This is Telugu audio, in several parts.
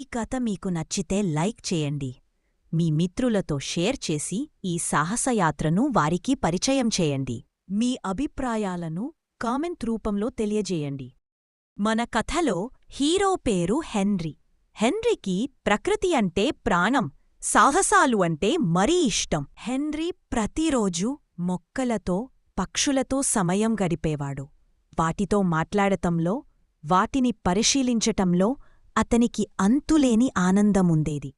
ఈ కథ మీకు నచ్చితే లైక్ చేయండి. మీ మిత్రులతో షేర్ చేసి ఈ సాహసయాత్రను వారికి పరిచయం చేయండి. మీ అభిప్రాయాలను కామెంట్ రూపంలో తెలియజేయండి. మన కథలో హీరో పేరు హెన్రీ. హెన్రీకి ప్రకృతి అంటే ప్రాణం, సాహసాలు అంటే మరీ ఇష్టం. హెన్రీ ప్రతిరోజూ మొక్కలతో, పక్షులతో సమయం గడిపేవాడు. వాటితో మాట్లాడటంలో, వాటిని పరిశీలించటంలో అతనికి అంతులేని ఆనందముండేది.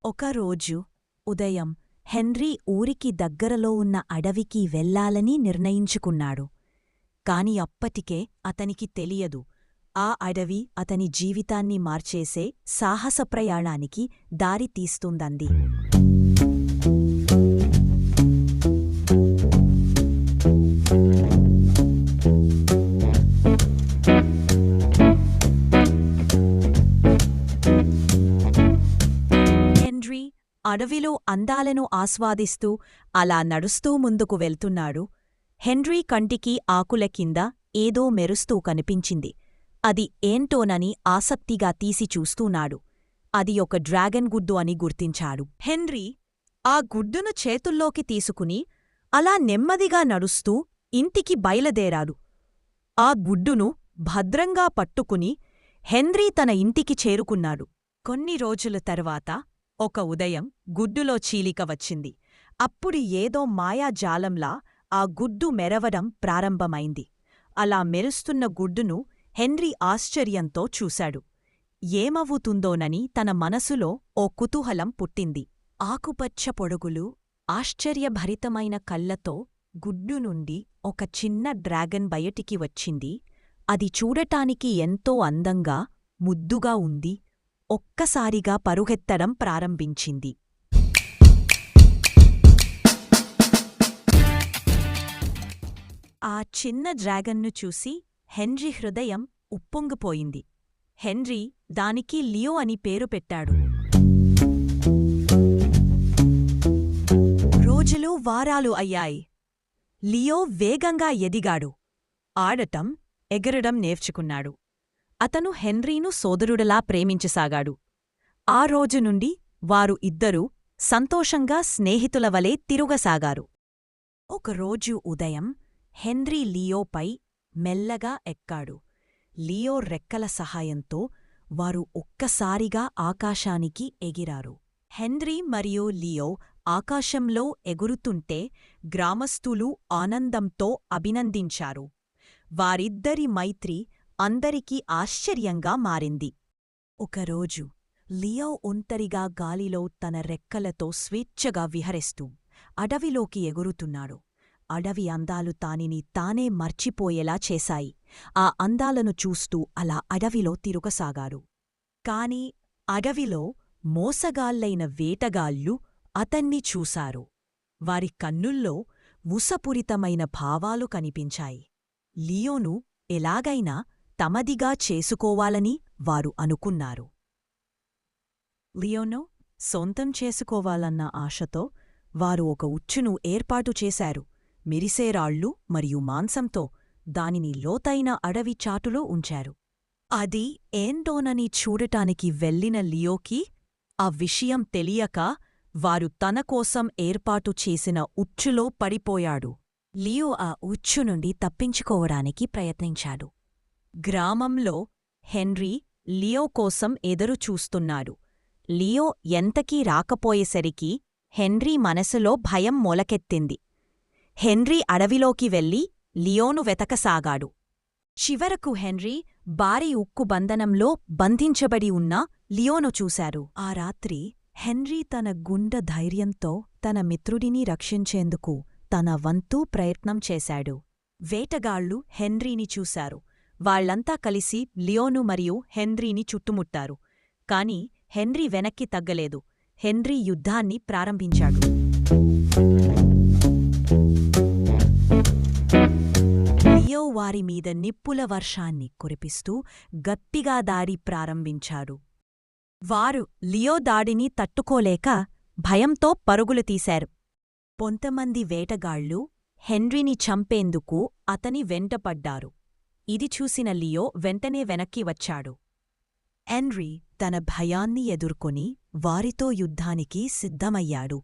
ఒకరోజు ఉదయం హెన్రీ ఊరికి దగ్గరలో ఉన్న అడవికి వెళ్లాలని నిర్ణయించుకున్నాడు. కాని అప్పటికే అతనికి తెలియదు, ఆ అడవి అతని జీవితాన్ని మార్చేసే సాహస ప్రయాణానికి దారి తీస్తుందంది. హెన్రీ అడవిలో అందాలను ఆస్వాదిస్తూ అలా నడుస్తూ ముందుకు వెళ్తున్నాడు. హెన్రీ కంటికి ఆకుల కింద ఏదో మెరుస్తూ కనిపించింది. అది ఏంటోనని ఆసక్తిగా తీసి చూస్తూన్నాడు. అది ఒక డ్రాగన్ గుడ్డు అని గుర్తించాడు. హెన్రీ ఆ గుడ్డును చేతుల్లోకి తీసుకుని అలా నెమ్మదిగా నడుస్తూ ఇంటికి బయలుదేరాడు. ఆ గుడ్డును భద్రంగా పట్టుకుని హెన్రీ తన ఇంటికి చేరుకున్నాడు. కొన్ని రోజుల తర్వాత ఒక ఉదయం గుడ్డులో చీలిక వచ్చింది. అప్పుడు ఏదో మాయాజాలంలా ఆ గుడ్డు మెరవడం ప్రారంభమైంది. అలా మెరుస్తున్న గుడ్డును హెన్రీ ఆశ్చర్యంతో చూశాడు. ఏమవుతుందోనని తన మనసులో ఓ కుతూహలం పుట్టింది. ఆకుపచ్చ పొడుగులు, ఆశ్చర్యభరితమైన కళ్లతో గుడ్డు నుండి ఒక చిన్న డ్రాగన్ బయటికి వచ్చింది. అది చూడటానికి ఎంతో అందంగా, ముద్దుగా ఉంది. ఒక్కసారిగా పరుగెత్తడం ప్రారంభించింది. ఆ చిన్న డ్రాగన్ను చూసి హెన్రీ హృదయం ఉప్పొంగిపోయింది. హెన్రీ దానికి లియో అని పేరు పెట్టాడు. రోజులు వారాలు అయ్యాయి. లియో వేగంగా ఎదిగాడు. ఆడటం, ఎగరడం నేర్చుకున్నాడు. అతను హెన్రీను సోదరుడిలా ప్రేమించసాగాడు. ఆ రోజు నుండి వారు ఇద్దరూ సంతోషంగా స్నేహితులవలే తిరుగసాగారు. ఒకరోజు ఉదయం హెన్రీ లియోపై మెల్లగా ఎక్కాడు. లియో రెక్కల సహాయంతో వారు ఒక్కసారిగా ఆకాశానికి ఎగిరారు. హెన్రీ మరియు లియో ఆకాశంలో ఎగురుతుంటే గ్రామస్థులు ఆనందంతో అభినందించారు. వారిద్దరి మైత్రి అందరికీ ఆశ్చర్యంగా మారింది. ఒకరోజు లియో ఒంటరిగా గాలిలో తన రెక్కలతో స్వేచ్ఛగా విహరిస్తూ అడవిలోకి ఎగురుతున్నాడు. అడవి అందాలు తానిని తానే మర్చిపోయేలా చేశాయి. ఆ అందాలను చూస్తూ అలా అడవిలో తిరుగసాగాడు. కాని అడవిలో మోసగాళ్లైన వేటగాళ్ళు అతన్ని చూశారు. వారి కన్నుల్లో ముసపురితమైన భావాలు కనిపించాయి. లియోను ఎలాగైనా తమదిగా చేసుకోవాలని వారు అనుకున్నారు. లియోను సొంతం చేసుకోవాలన్న ఆశతో వారు ఒక ఉచ్చును ఏర్పాటు చేశారు. మెరిసేరాళ్ళు మరియు మాంసంతో దానిని లోతైన అడవి చాటులో ఉంచారు. అది ఏంటోనని చూడటానికి వెళ్లిన లియోకి ఆ విషయం తెలియక వారు తనకోసం ఏర్పాటు చేసిన ఉచ్చులో పడిపోయాడు. లియో ఆ ఉచ్చు నుండి తప్పించుకోవడానికి ప్రయత్నించాడు. గ్రామంలో హెన్రీ లియో కోసం ఎదురుచూస్తున్నాడు. లియో ఎంతకీ రాకపోయేసరికి హెన్రీ మనసులో భయం మొలకెత్తింది. హెన్రీ అడవిలోకి వెళ్లి లియోను వెతకసాగాడు. చివరకు హెన్రీ భారీ ఉక్కు బంధనంలో బంధించబడి ఉన్న లియోను చూశారు. ఆ రాత్రి హెన్రీ తన గుండె ధైర్యంతో తన మిత్రుడిని రక్షించేందుకు తన వంతు ప్రయత్నం చేశాడు. వేటగాళ్లు హెన్రీని చూశారు. వాళ్లంతా కలిసి లియోను మరియు హెన్రీని చుట్టుముట్టారు. కాని హెన్రీ వెనక్కి తగ్గలేదు. హెన్రీ యుద్ధాన్ని ప్రారంభించాడు. లియో వారిమీద నిప్పుల వర్షాన్ని కురిపిస్తూ గట్టిగా దాడి ప్రారంభించాడు. వారు లియో దాడిని తట్టుకోలేక భయంతో పరుగులు తీశారు. కొంతమంది వేటగాళ్లు హెన్రీని చంపేందుకు అతని వెంటపడ్డారు. ఇది చూసిన లియో వెంటనే వెనక్కి వచ్చాడు. హెన్రీ తన భయాన్ని ఎదుర్కొని వారితో యుద్ధానికి సిద్ధమయ్యాడు.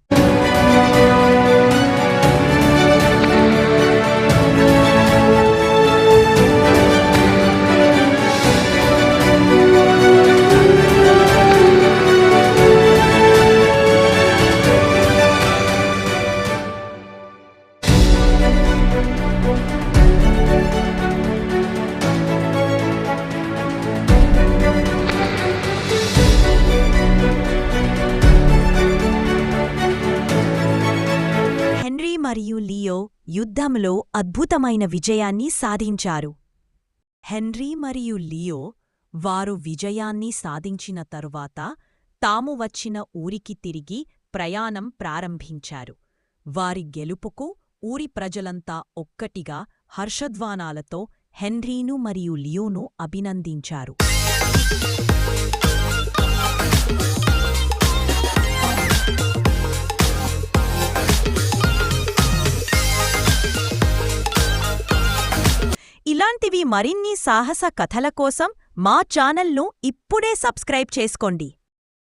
హెన్రీ మరియు లియో యుద్ధంలో అద్భుతమైన విజయాన్ని సాధించారు. హెన్రీ మరియు లియో వారు విజయాన్ని సాధించిన తరువాత తాము వచ్చిన ఊరికి తిరిగి ప్రయాణం ప్రారంభించారు. వారి గెలుపుకు ఊరి ప్రజలంతా ఒక్కటిగా హర్షధ్వానాలతో హెన్రీను మరియు లియోను అభినందించారు. ఇలాంటివి మరిన్ని సాహస కథల కోసం మా ఛానల్ను ఇప్పుడే సబ్స్క్రైబ్ చేసుకోండి.